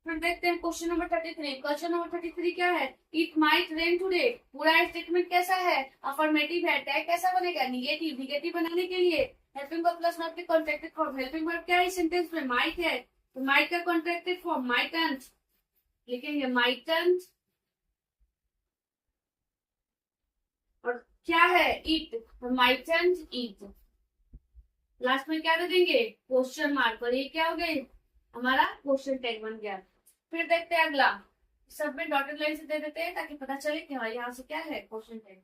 फिर देखते हैं क्वेश्चन नंबर 33। क्वेश्चन नंबर 33 क्या है, इट माइट रेन टुडे। पूरा स्टेटमेंट कैसा है, अफर्मेटिव है, टैग कैसा बनेगा, निगेटिव। निगेटिव बनाने के लिए हेल्पिंग वर्ब प्लस नॉट के कॉन्ट्रैक्टेड फॉर्म, हेल्पिंग वर्ब क्या है सेंटेंस में, माइट है, तो माइट का कॉन्ट्रैक्टेड फॉर्म माइटंट, लिखेंगे माइटंट, और क्या है, इट, तो माइटंट इट, लास्ट में क्या दे देंगे क्वेश्चन मार्क, और ये क्या हो गया हमारा क्वेश्चन टैग बन गया। फिर देखते हैं अगला, सब में डॉटेड लाइन से दे देते हैं ताकि पता चले कि हमारे यहाँ से क्या है क्वेश्चन टैग।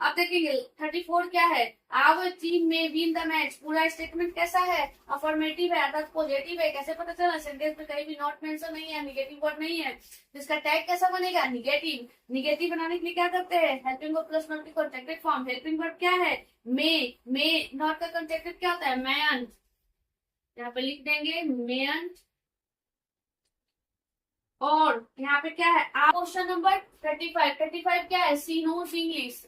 अब देखेंगे 34 क्या है, आवर टीम में विन द मैच। पूरा स्टेटमेंट कैसा है, अफर्मेटिव है अर्थात पॉजिटिव है, कैसे पता चला, सेंटेंस में कहीं भी नॉट मेंशन नहीं है, निगेटिव वर्ड नहीं है, जिसका टैग कैसा बनेगा, निगेटिव। निगेटिव बनाने के लिए क्या करते हैं, हेल्पिंग वर्ब प्लस नॉट की कॉन्ट्रैक्टेड फॉर्म, हेल्पिंग वर्ब क्या है, मे नॉट का कॉन्ट्रैक्टेड क्या होता है, मेयंट, यहाँ पे लिख देंगे मेयंट, और यहाँ पे क्या है, क्वेश्चन नंबर 35। 35 क्या है, सी नोज इंग्लिश,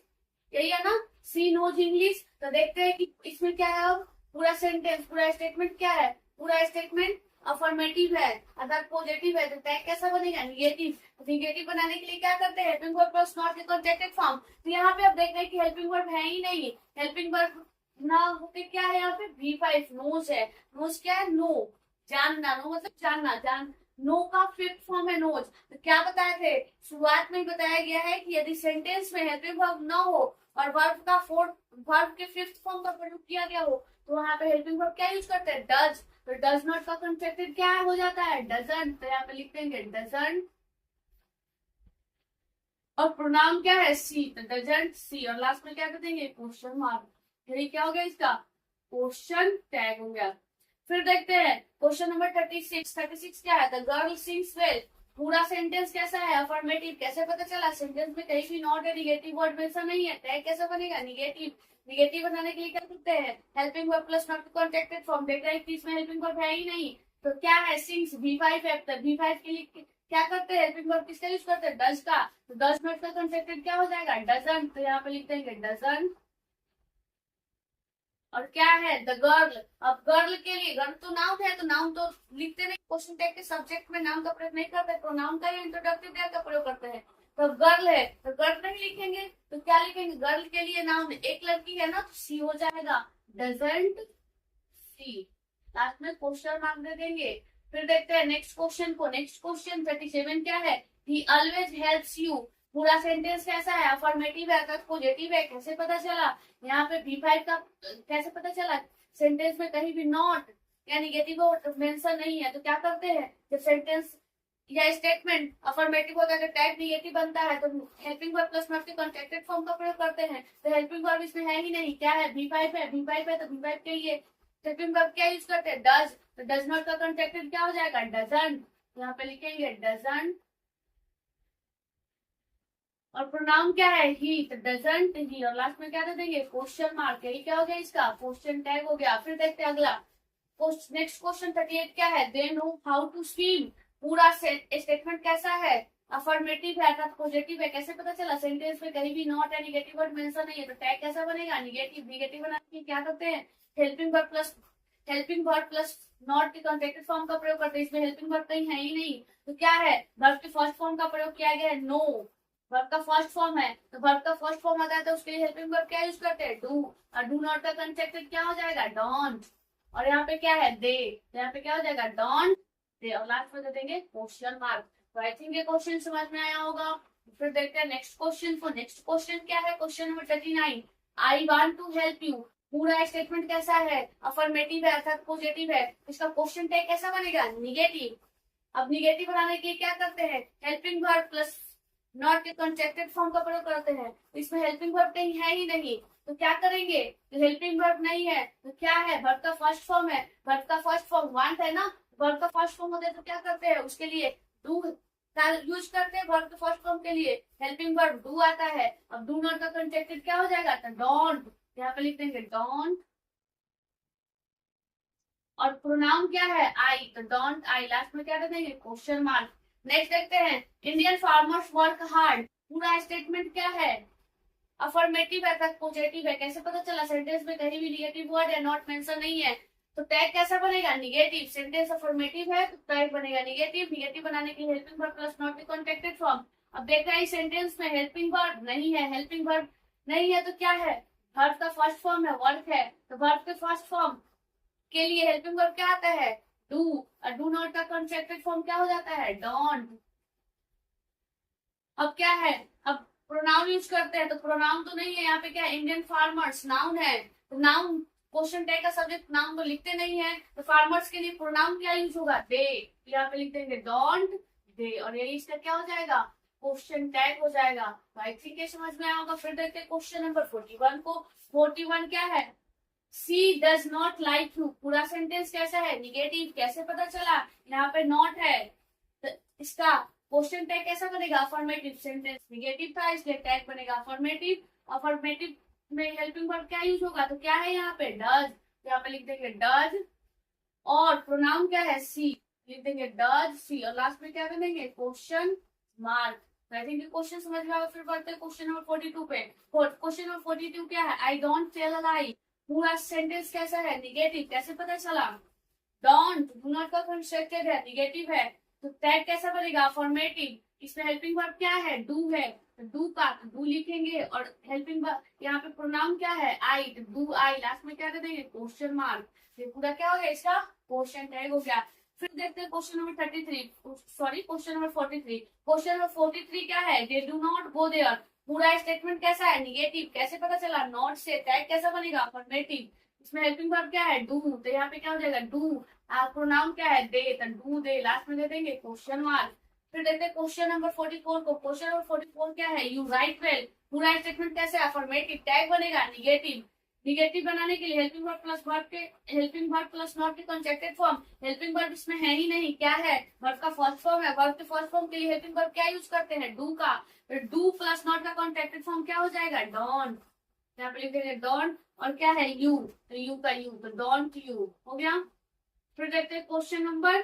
यही है ना, सी नोज इंग्लिश। तो देखते हैं कि इसमें क्या है, अब पूरा सेंटेंस, पूरा स्टेटमेंट क्या है, पूरा स्टेटमेंट अफर्मेटिव है अर्थात पॉजिटिव है, तो टैग कैसा बनेगा, निगेटिव। निगेटिव बनाने के लिए क्या करते हैं, हेल्पिंग वर्ब प्लस नॉट के कॉन्ट्रैक्टेड फॉर्म। तो यहाँ पे आप देख रहे हैं कि हेल्पिंग वर्ब है ही नहीं, हेल्पिंग वर्ब ना होते क्या है, यहाँ पे V5 नोज है। नोज क्या है, नो, जानना, नो मतलब जानना, जान, नो का फिफ्थ फॉर्म है नोज। तो क्या बताए थे, शुरुआत में बताया गया है कि यदि सेंटेंस में हेल्पिंग वर्ब ना हो और वर्ब का फोर्थ, वर्ब के फिफ्थ फॉर्म का प्रयोग किया गया हो, तो वहां पे हेल्पिंग वर्ब क्या यूज करते हैं, डज। तो डज नॉट का कॉन्ट्रैक्टेड क्या हो जाता है, डजंट, तो यहाँ पे लिख देंगे डजंट, और प्रोनाउन क्या है, सी, तो डजंट सी, और लास्ट में क्या कर देंगे क्वेश्चन मार्क, यही क्या हो गया इसका क्वेश्चन टैग हो गया। फिर देखते हैं क्वेश्चन नंबर 36 क्या है, द गर्ल सिंग्स वेल। पूरा सेंटेंस कैसा है, अफर्मेटिव। कैसे पता चला, सेंटेंस में कहीं भी नॉट या निगेटिव वर्ड मेंशन नहीं है, टैग कैसे बनेगा, निगेटिव। निगेटिव बनाने के लिए क्या करते हैं, helping verb plus not contacted form. देख रहे हैं इसमें हेल्पिंग वर्ब है ही नहीं, तो क्या है, सिंग्स V5 है। तो V5 के लिए क्या करते हैं, हेल्पिंग वर्ब किसका यूज करते हैं, डज का। तो डज नॉट का कॉन्टेक्टेड क्या हो जाएगा, डजंट। तो यहाँ पे लिख देंगे डजंट। और क्या है, द गर्ल। अब गर्ल के लिए, गर्ल तो नाउन है, तो नाउन तो लिखते नहीं, क्वेश्चन टैग के सब्जेक्ट में नाउन का प्रयोग नहीं करते, प्रोनाउन का या इंट्रोडक्टिव टैग का प्रयोग करते हैं। तो गर्ल है तो गर्ल नहीं लिखेंगे, तो क्या लिखेंगे, गर्ल के लिए नाउन एक लड़की है ना, तो सी हो जाएगा, डजंट सी। लास्ट में क्वेश्चन मार्क दे देंगे। फिर देखते हैं नेक्स्ट क्वेश्चन को। नेक्स्ट क्वेश्चन 37 क्या है, ही ऑलवेज हेल्प्स यू। पूरा सेंटेंस कैसा है, अफर्मेटिव है अर्थात पॉजिटिव है। कैसे पता चला, यहाँ पे V5 का कैसे पता चला, सेंटेंस में कहीं भी नॉट या निगेटिव मेंशन नहीं है। तो क्या करते हैं, जब सेंटेंस या स्टेटमेंट अफर्मेटिव होता है तो टैग निगेटिव बनता है, तो हेल्पिंग वर्ब प्लस नॉट के कॉन्ट्रैक्टेड फॉर्म का प्रयोग करते हैं। तो हेल्पिंग वर्ब इसमें है ही नहीं, क्या है, V5 है। V5 है तो V5 के लिए हेल्पिंग वर्ब क्या यूज करते हैं, डज। तो डज नॉट का कॉन्ट्रैक्टेड क्या हो जाएगा, डजंट। यहाँ पे लिखेंगे डजंट। और प्रोनाउन क्या है, ही। तो डजंट ही। और लास्ट में क्या दे देंगे, क्वेश्चन मार्क। यही क्या हो गया, इसका क्वेश्चन टैग हो गया। फिर देखते हैं अगला नेक्स्ट क्वेश्चन 38 क्या है, they know how to swim. पूरा स्टेटमेंट कैसा है, अफर्मेटिव है अर्थात पॉजिटिव है। कैसे पता चला, सेंटेंस में कहीं भी नॉट या निगेटिव वर्ड मेंशन नहीं है, तो टैग कैसा बनेगा, निगेटिव। निगेटिव बनाने के क्या करते हैं, हेल्पिंग वर्ब प्लस नॉट के कॉन्ट्रैक्टेड फॉर्म का प्रयोग करते हैं। इसमें हेल्पिंग वर्ब कहीं है ही नहीं, तो क्या है, वर्ब के फर्स्ट फॉर्म का प्रयोग किया गया है, नो। वर्ब का फर्स्ट फॉर्म है, तो वर्ब का फर्स्ट फॉर्म आता है तो उसके लिए हेल्पिंग वर्ब क्या यूज करते हैं, डू। और डू नॉट का कॉन्ट्रैक्टेड क्या हो जाएगा, डोंट। और यहाँ पे क्या है, दे। तो यहाँ पे क्या हो जाएगा, डोंट दे। और लास्ट में दे देंगे क्वेश्चन मार्क। तो आई थिंक ये क्वेश्चन समझ में आया होगा। फिर देखते हैं नेक्स्ट क्वेश्चन को। नेक्स्ट क्वेश्चन क्या है, question number 39, I want to help you. पूरा स्टेटमेंट कैसा है, अफर्मेटिव है अर्थात पॉजिटिव है। इसका क्वेश्चन टैग कैसा बनेगा, निगेटिव। अब निगेटिव बनाने के लिए क्या करते हैं, हेल्पिंग वर्ब प्लस नॉट के कॉन्ट्रैक्टेड फॉर्म का प्रयोग करते हैं। तो इसमें हेल्पिंग वर्ब कहीं है ही नहीं, तो क्या करेंगे, तो हेल्पिंग वर्ब नहीं है तो क्या है, वर्ब का फर्स्ट फॉर्म है। वर्ब का फर्स्ट फॉर्म वांट है ना, वर्ब का फर्स्ट फॉर्म होता है तो क्या करते हैं, उसके लिए डू का यूज करते हैं। वर्ब के फर्स्ट फॉर्म के लिए हेल्पिंग वर्ब डू आता है। अब डू नॉट का कॉन्ट्रैक्टेड क्या हो जाएगा, तो डोंट। यहाँ पे लिख देंगे डोंट। और प्रोनाउन क्या है, आई। तो डोंट आई। लास्ट में क्या दे देंगे, क्वेश्चन मार्क। नेक्स्ट देखते हैं, इंडियन फार्मर्स वर्क हार्ड। पूरा स्टेटमेंट क्या है, अफर्मेटिव है अर्थात पॉजिटिव है। कैसे पता चला, सेंटेंस में कहीं भी निगेटिव वर्ड या नॉट मेंशन नहीं है, तो टैग कैसा बनेगा, निगेटिव। सेंटेंस अफर्मेटिव है तो टैग बनेगा निगेटिव। निगेटिव बनाने के लिए हेल्पिंग वर्ब प्लस नॉट के कॉन्ट्रैक्टेड फॉर्म। अब देख रहे हैं सेंटेंस में हेल्पिंग वर्ब नहीं है, हेल्पिंग वर्ब नहीं है तो क्या है, वर्ब का फर्स्ट फॉर्म है, वर्क है। तो वर्ब के फर्स्ट फॉर्म के लिए हेल्पिंग वर्ब क्या आता है, डू। और डू नॉट का कॉन्ट्रैक्टेड फॉर्म क्या हो जाता है, डोंट। अब क्या है, अब प्रोनाउन यूज करते हैं, तो प्रोनाउन तो नहीं है यहाँ पे, क्या है, इंडियन फार्मर्स नाउन है। तो नाउन क्वेश्चन टैग का सब्जेक्ट नाउन तो लिखते नहीं है, तो फार्मर्स के लिए प्रोनाउन क्या यूज होगा, दे। यहाँ पे लिख देंगे डोंट दे। और यही इसका क्या हो जाएगा, क्वेश्चन टैग हो जाएगा। आई थिंक ये समझ में आया होगा। फिर देखते हैं क्वेश्चन नंबर 41 को। 41 क्या है, सी डज नॉट लाइक यू। पूरा सेंटेंस कैसा है, निगेटिव। कैसे पता चला, यहाँ पे नॉट है तो इसका क्वेश्चन टैग कैसा बनेगा, अफर्मेटिव। सेंटेंस निगेटिव था इसलिए टैग बनेगा अफर्मेटिव। अफर्मेटिव में हेल्पिंग वर्ब क्या यूज होगा, तो क्या है यहाँ पे, डज। यहाँ पे लिख देंगे डज। और प्रोनाउन क्या है, सी। लिख देंगे डज सी। और लास्ट में क्या करेंगे, question mark. I think question समझ में आया। फिर बढ़ते हैं क्वेश्चन नंबर 42 पे। क्वेश्चन नंबर 42 क्या है, आई डोंट टेल अ लाई। पूरा सेंटेंस कैसा है, निगेटिव। कैसे पता चला, डोंट डू नॉट का कंस्ट्रक्टेड है, निगेटिव है, तो टैग कैसा बनेगा, अफर्मेटिव। इसमें हेल्पिंग वर्ब क्या है, डू है, तो डू का डू लिखेंगे। और हेल्पिंग वर्ब यहाँ पे प्रोनाउन क्या है, आई। तो डू आई। लास्ट में क्या कर देंगे, क्वेश्चन मार्क। ये पूरा क्या हो गया, इसका क्वेश्चन टैग हो गया। फिर देखते हैं question number 33, sorry question number 43। Question number 43 क्या है, they do not go there. पूरा स्टेटमेंट कैसा है, निगेटिव। कैसे पता चला, नॉट से। टैग कैसा बनेगा, अफर्मेटिव। इसमें हेल्पिंग वर्ब क्या है, डू। तो यहाँ पे क्या हो जाएगा, डू। प्रोनाउन क्या है, दे। तो डू दे। लास्ट में दे देंगे क्वेश्चन मार्क। फिर देखते हैं क्वेश्चन नंबर 44 को। क्वेश्चन नंबर 44 क्या है, यू राइट वेल। पूरा स्टेटमेंट कैसे, अफर्मेटिव। टैग बनेगा निगेटिव। निगेटिव बनाने के लिए हेल्पिंग वर्ब प्लस वर्ब के हेल्पिंग वर्ब प्लस नॉट के कॉन्ट्रैक्टेड फॉर्म, हेल्पिंग वर्ब इसमें है ही नहीं, क्या है, वर्ब का फर्स्ट फॉर्म है, वर्ब के फर्स्ट फॉर्म के लिए हेल्पिंग वर्ब क्या यूज करते हैं, डू का, डू प्लस नॉट का कॉन्ट्रैक्टेड फॉर्म क्या हो जाएगा, डोंट, यहाँ पे लिखेंगे डोंट, और क्या है यू, तो यू का यू, तो डोंट यू हो गया। फिर देखते हैं क्वेश्चन नंबर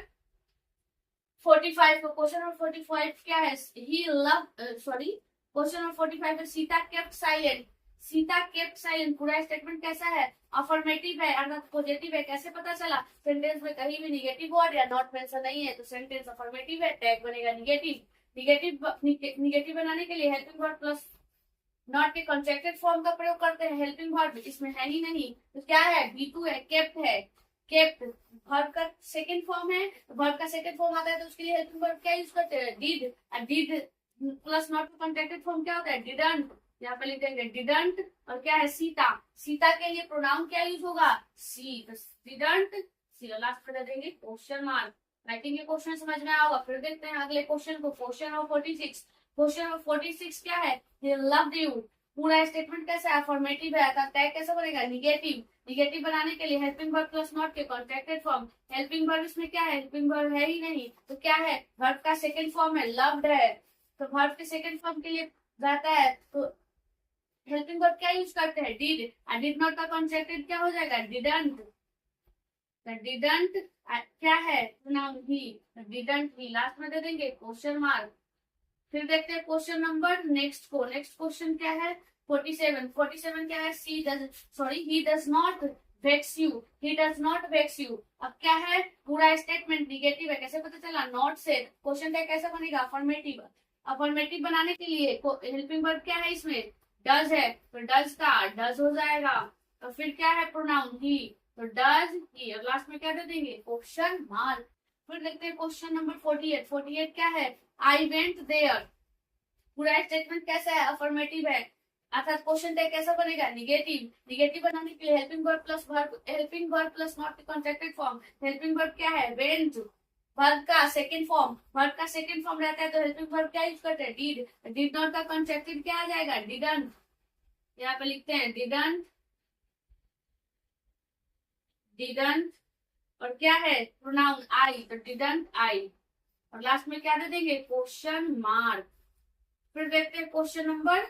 45 को, क्वेश्चन नंबर 45 क्या है, ही लव सॉरी क्वेश्चन नंबर 45 है Sita kept silent, Sita kept silent पूरा स्टेटमेंट कैसा है, अफर्मेटिव है अर्थात पॉजिटिव है, कैसे पता चला, सेंटेंस में कहीं भी निगेटिव वर्ड या नॉट मेंशन नहीं है तो सेंटेंस अफर्मेटिव है, टैग बनेगा निगेटिव, निगेटिव बनाने के लिए हेल्पिंग वर्ब प्लस नॉट के कॉन्ट्रैक्टेड फॉर्म का प्रयोग करते हैं, हेल्पिंग वर्ब इसमें है ही नहीं तो क्या है, बी2 है, केप्ट है, केप्ट वर्ब का सेकंड फॉर्म है, वर्ब का सेकंड फॉर्म आता है तो उसके लिए हेल्पिंग वर्ब क्या यूज करते हैं, डिड, डिड प्लस नॉट का कॉन्ट्रैक्टेड फॉर्म क्या होता है, डिडंट, यहाँ पे लिख देंगे डिडंट, और क्या है सीता, सीता के लिए प्रोनाउन क्या यूज होगा, सी, तो डिडंट सी, और लास्ट में दे देंगे क्वेश्चन मार्क। आई थिंक ये क्वेश्चन समझ में आएगा। फिर देखते हैं अगले क्वेश्चन को, क्वेश्चन नंबर 46, क्वेश्चन नंबर 46 क्या है, he loved you, पूरा स्टेटमेंट कैसा है, अफर्मेटिव है, टैग कैसा बनेगा, निगेटिव, निगेटिव बनाने के लिए हेल्पिंग वर्ब प्लस नॉट के कॉन्ट्रैक्टेड फॉर्म, हेल्पिंग वर्ब इसमें क्या है, हेल्पिंग वर्ब है ही नहीं तो क्या है, वर्ब का सेकंड फॉर्म है, लव्ड है, तो वर्ब के सेकंड फॉर्म के लिए जाता है तो हेल्पिंग वर्ब क्या यूज करते हैं, डिड, डिड नॉट का कॉन्ट्रैक्टेड क्या हो जाएगा, डिडंट, डिडंट क्या है, pronoun he, didn't he, last में दे देंगे क्वेश्चन मार्क। फिर देखते हैं क्वेश्चन नंबर नेक्स्ट को, नेक्स्ट क्वेश्चन क्या है 47, 47 क्या है, he does not vex you, he does not vex you, अब क्या है, पूरा स्टेटमेंट निगेटिव है, कैसे पता चला, नॉट से, क्वेश्चन टैग कैसा बनेगा, अफर्मेटिव, अफर्मेटिव बनाने के लिए हेल्पिंग वर्ब क्या है इसमें, डज है तो डज का डज हो जाएगा, तो फिर क्या है प्रोनाउन ही, तो डज ही, और लास्ट में क्या दे देंगे क्वेश्चन मार्क। फिर देखते हैं क्वेश्चन नंबर 48, 48 क्या है, आई वेंट देयर, पूरा स्टेटमेंट कैसा है, अफर्मेटिव है, अर्थात क्वेश्चन टैग कैसा बनेगा, निगेटिव, निगेटिव बनाने के लिए हेल्पिंग वर्ब प्लस नॉट के कॉन्ट्रैक्टेड फॉर्म, हेल्पिंग वर्ब क्या है, वेंट, वर्ब का सेकंड फॉर्म, वर्ब का सेकंड फॉर्म रहता है तो हेल्पिंग वर्ब क्या यूज करते हैं, डिड, डिड नॉट का कॉन्ट्रैक्टेड क्या आ जाएगा, डिडंट, यहाँ पे लिखते हैं डिडंट, डिडंट, और क्या है प्रोनाउन आई, तो डिडंट आई, और लास्ट में क्या दे देंगे क्वेश्चन मार्क। फिर देखते हैं क्वेश्चन नंबर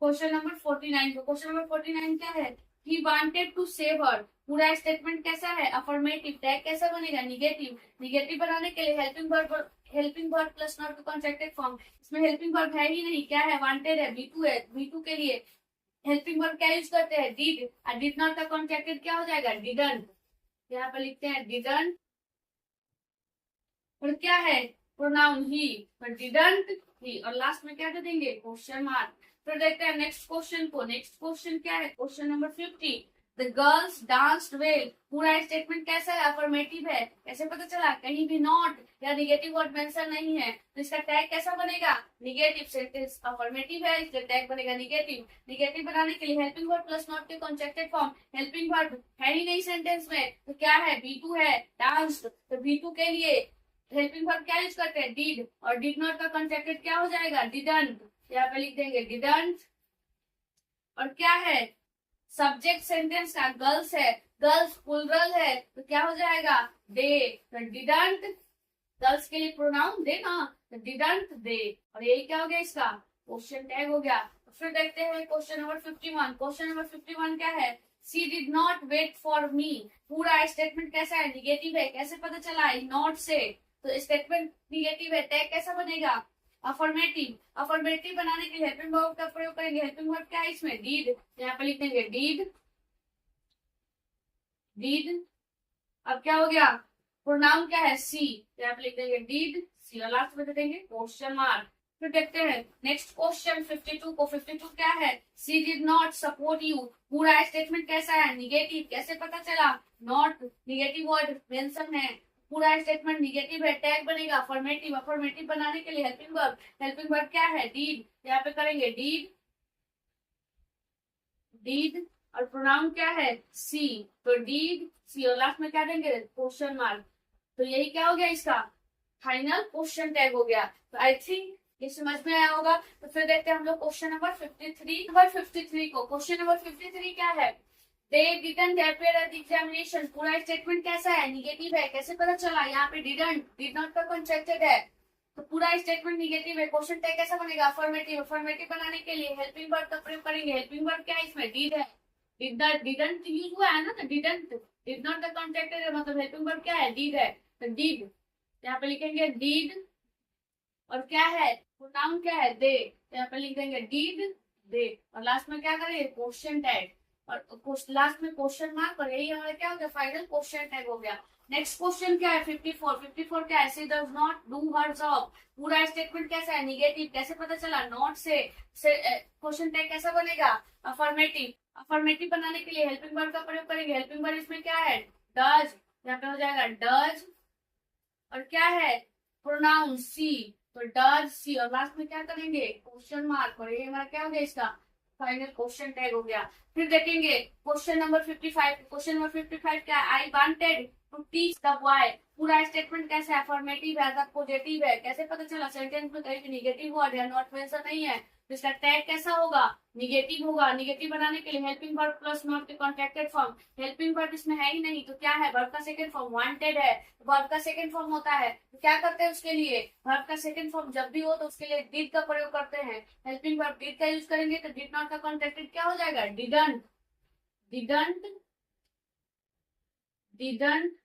49 को, क्वेश्चन नंबर 49 क्या है, he wanted to save her, पूरा स्टेटमेंट कैसा है, अफर्मेटिव, टैग कैसा बनेगा, निगेटिव, निगेटिव बनाने के लिए helping verb plus not contracted form, इसमें हेल्पिंग वर्ब है ही नहीं, क्या है, वांटेड है, बी2 है, बी2 के लिए हेल्पिंग वर्ब क्या यूज करते हैं, डिड, और डिड नॉट का कॉन्ट्रैक्टेड क्या हो जाएगा, डिडंट, यहाँ पर लिखते हैं डिडंट, और क्या है प्रोनाउन ही, पर डिडंट ही, और लास्ट में क्या दे देंगे क्वेश्चन मार्क। फिर देखते हैं नेक्स्ट क्वेश्चन को, नेक्स्ट क्वेश्चन क्या है, question number 50, the girls danced well, पूरा स्टेटमेंट कैसा है, अफर्मेटिव है, कैसे पता चला, कहीं भी नॉट या निगेटिव वर्ड मेंशन नहीं है तो इसका टैग कैसा बनेगा, निगेटिव, सेंटेंस अफर्मेटिव है इसलिए टैग बनेगा निगेटिव, निगेटिव बनाने के लिए हेल्पिंग वर्ब प्लस नॉट के कॉन्ट्रैक्टेड फॉर्म, हेल्पिंग वर्ब है ही नहीं सेंटेंस में तो क्या है, बी2 है, डांस्ड, तो बी2 के लिए हेल्पिंग वर्ब क्या यूज करते हैं, डिड, और डिड नॉट का कॉन्ट्रैक्टेड क्या हो जाएगा, डिडंट, यहाँ पे लिख देंगे डिडंट, और क्या है सब्जेक्ट सेंटेंस का गर्ल्स है, गर्ल्स प्लूरल है तो क्या हो जाएगा, दे, तो डिडंट, गर्ल्स के लिए प्रोनाउन दे ना, तो डिडंट दे, और यही क्या हो गया इसका क्वेश्चन टैग हो गया। फिर देखते हैं क्वेश्चन नंबर 51, क्वेश्चन नंबर 51 क्या है, she did not wait for me, पूरा स्टेटमेंट कैसा है, निगेटिव है, कैसे पता चला, नॉट से, तो स्टेटमेंट निगेटिव है, टैग कैसा बनेगा, अफर्मेटिव, अफर्मेटिव बनाने के लिए हेल्पिंग वर्ब का प्रयोग करेंगे, हेल्पिंग वर्ब क्या है इसमें, डिड, यहाँ पे लिखेंगे डिड, डिड, अब क्या हो गया प्रोनाउन क्या है, सी, यहाँ पे लिख देंगे डिड सी, और लास्ट में दे देंगे क्वेश्चन मार्क। फिर देखते हैं नेक्स्ट क्वेश्चन 52 को, 52 क्या है, she did not support you, पूरा स्टेटमेंट कैसा है, निगेटिव, कैसे पता चला, नॉट निगेटिव वर्ड मेंशन है, पूरा स्टेटमेंट निगेटिव है, टैग बनेगा अफर्मेटिव, अफर्मेटिव बनाने के लिए हेल्पिंग वर्ब क्या है, डिड, यहाँ पे करेंगे डिड, डिड, और प्रोनाउन क्या है, सी, तो डिड सी, और लास्ट में क्या देंगे क्वेश्चन मार्क। तो यही क्या हो गया इसका फाइनल क्वेश्चन टैग हो गया। तो आई थिंक ये समझ में आया होगा। तो फिर देखते हैं हम लोग क्वेश्चन नंबर 53 को। क्वेश्चन नंबर 53 क्या है? They didn't appear eight examination. पूरा स्टेटमेंट कैसा है? निगेटिव है। कैसे पता चला? यहाँ पे डिडंट, डिड नॉट का कंस्ट्रक्टेड है, तो पूरा स्टेटमेंट निगेटिव है। क्वेश्चन टैग कैसा बनेगा? अफर्मेटिव। अफर्मेटिव बनाने के लिए हेल्पिंग वर्ब का प्रयोग करेंगे। हेल्पिंग वर्ब क्या है इसमें? डिड है। डिडंट यूज हुआ है ना, तो डिडंट, डिड नॉट का कंस्ट्रक्टेड है, मतलब हेल्पिंग वर्ब क्या है? डिड है। तो डिड यहाँ पे लिखेंगे डिड, और क्या है? प्रोनाउन क्या है? दे, तो यहाँ पे लिख देंगे डिड दे, और लास्ट में क्या करेंगे? क्वेश्चन टैग, और लास्ट में क्वेश्चन मार्क, और यही हमारा क्या हो गया? फाइनल क्वेश्चन टैग हो गया। नेक्स्ट क्वेश्चन क्या है? 54 क्या है? She does not do her job. पूरा स्टेटमेंट कैसा है? निगेटिव। कैसे पता चला? नॉट से क्वेश्चन टैग कैसा बनेगा? अफर्मेटिव। अफर्मेटिव बनाने के लिए हेल्पिंग वर्ब का प्रयोग करेंगे। हेल्पिंग वर्ब इसमें क्या है? डज, यहाँ पे हो जाएगा डज, और क्या है? प्रोनाउन सी, तो डज सी, और लास्ट में क्या करेंगे? क्वेश्चन मार्क, और ये हमारा क्या हो गया? इसका फाइनल क्वेश्चन टैग हो गया। फिर देखेंगे क्वेश्चन नंबर 55। क्वेश्चन नंबर 55 क्या है? I wanted to teach the boy. पूरा स्टेटमेंट कैसा है? अफर्मेटिव है, पॉजिटिव है। कैसे पता चला? सेंटेंस में कहीं भी निगेटिव वर्ड या नॉट मेंशन नहीं है, तो इसका टैग कैसा होगा? निगेटिव होगा। निगेटिव बनाने के लिए हेल्पिंग वर्ब प्लस नॉट के कॉन्ट्रैक्टेड फॉर्म। हेल्पिंग वर्ब इसमें है ही नहीं, तो क्या है? वर्ब का सेकंड फॉर्म। वांटेड है, वर्ब का सेकंड फॉर्म होता है, तो क्या करते हैं उसके लिए? वर्ब का सेकंड फॉर्म जब भी हो तो उसके लिए डिड का प्रयोग करते हैं। हेल्पिंग वर्ब डिड का यूज करेंगे, तो डिड नॉट का कॉन्ट्रैक्टेड क्या हो जाएगा? डिडंट। डिडंट, डिडंट,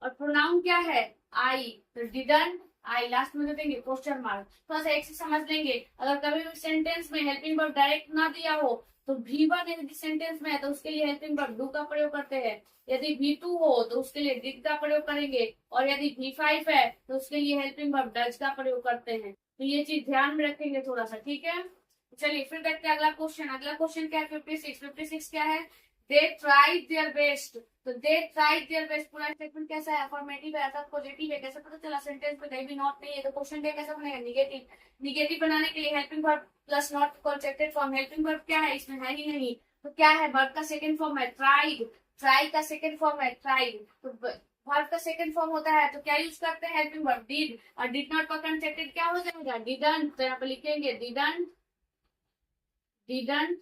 और प्रोनाउन क्या है? आई, तो डिडंट आई, लास्ट में दे देंगे क्वेश्चन मार्क। थोड़ा सा एक से समझ लेंगे। अगर कभी भी सेंटेंस में हेल्पिंग वर्ब डायरेक्ट ना दिया हो, तो V1 यदि सेंटेंस में है तो उसके लिए हेल्पिंग वर्ब डू का प्रयोग करते हैं। यदि V2 हो तो उसके लिए डिड का प्रयोग करेंगे, और यदि V5 है तो उसके लिए हेल्पिंग वर्ब डज का प्रयोग करते हैं। तो ये चीज ध्यान में रखेंगे थोड़ा सा, ठीक है। चलिए फिर देखते हैं अगला क्वेश्चन। अगला क्वेश्चन क्या है? 56 क्या है? They tried their best. तो दे ट्राइड देयर बेस्ट, पूरा स्टेटमेंट कैसा है? अफर्मेटिव है, पॉजिटिव है। कैसे पता चला? सेंटेंस में कहीं भी नॉट नहीं है, तो क्वेश्चन टैग कैसा बनेगा? निगेटिव। निगेटिव बनाने के लिए helping verb plus not contracted form. Helping verb क्या है? इसमें है ही नहीं, तो क्या है? वर्ब का सेकंड फॉर्म है ट्राइड। ट्राई का सेकंड फॉर्म है ट्राइड, तो वर्ब का सेकंड फॉर्म होता है, तो क्या यूज करते हैं? हेल्पिंग वर्ब डिड, और डिड नॉट का कॉन्ट्रैक्टेड क्या हो जाएगा? डिडंट। तो यहाँ पे लिखेंगे डिडंट, डिडंट,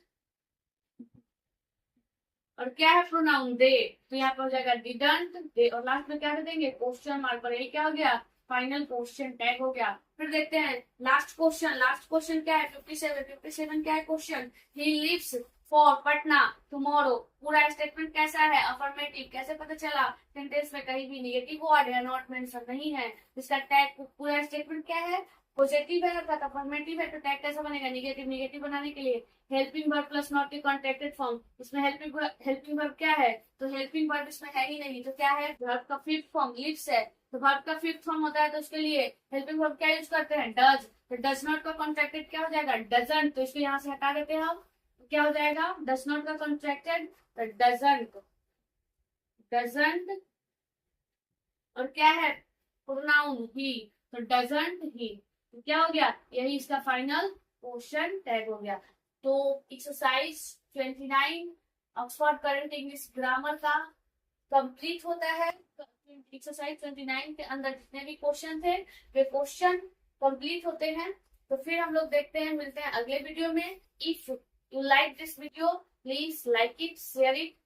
और क्या है? प्रोनाउन दे, तो यहाँ पे हो जाएगा डिडंट दे, और लास्ट में क्या कर देंगे? क्वेश्चन मार्क, पर यही क्या हो गया? फाइनल क्वेश्चन टैग हो गया। फिर देखते हैं लास्ट क्वेश्चन। लास्ट क्वेश्चन क्या है? 57 क्या है question? He lives for Patna tomorrow. पूरा स्टेटमेंट कैसा है? अफर्मेटिव। कैसे पता चला? सेंटेंस में कहीं भी निगेटिव वर्ड या नॉट मेंशन नहीं है, इसका टैग, पूरा स्टेटमेंट क्या है? पॉजिटिव है अर्थात अफर्मेटिव है, तो टैग कैसा बनेगा? निगेटिव। निगेटिव बनाने के लिए हेल्पिंग वर्ब प्लस नॉट के कॉन्ट्रैक्टेड फॉर्म। इसमें हेल्पिंग वर्ब क्या है? तो हेल्पिंग वर्ब इसमें है ही नहीं, तो क्या है? वर्ब का फिफ्थ फॉर्म लिव्स है, तो वर्ब का फिफ्थ फॉर्म होता है, तो उसके लिए हेल्पिंग वर्ब क्या यूज करते हैं? डज। तो डज नॉट का कॉन्ट्रैक्टेड क्या हो जाएगा? डजंट। तो इसको यहाँ से हटा देते हैं हम, तो क्या हो जाएगा? डज नॉट का कॉन्ट्रैक्टेड डजंट, डजंट, और क्या है? प्रोनाउन ही, तो डजंट ही, तो क्या हो गया? यही इसका फाइनल क्वेश्चन टैग हो गया। तो exercise 29 Oxford current English grammar का कंप्लीट होता है। एक्सरसाइज 29 के अंदर जितने भी क्वेश्चन थे वे क्वेश्चन कंप्लीट होते हैं। तो फिर हम लोग देखते हैं, मिलते हैं अगले वीडियो में। If you like this video, please like it, share it,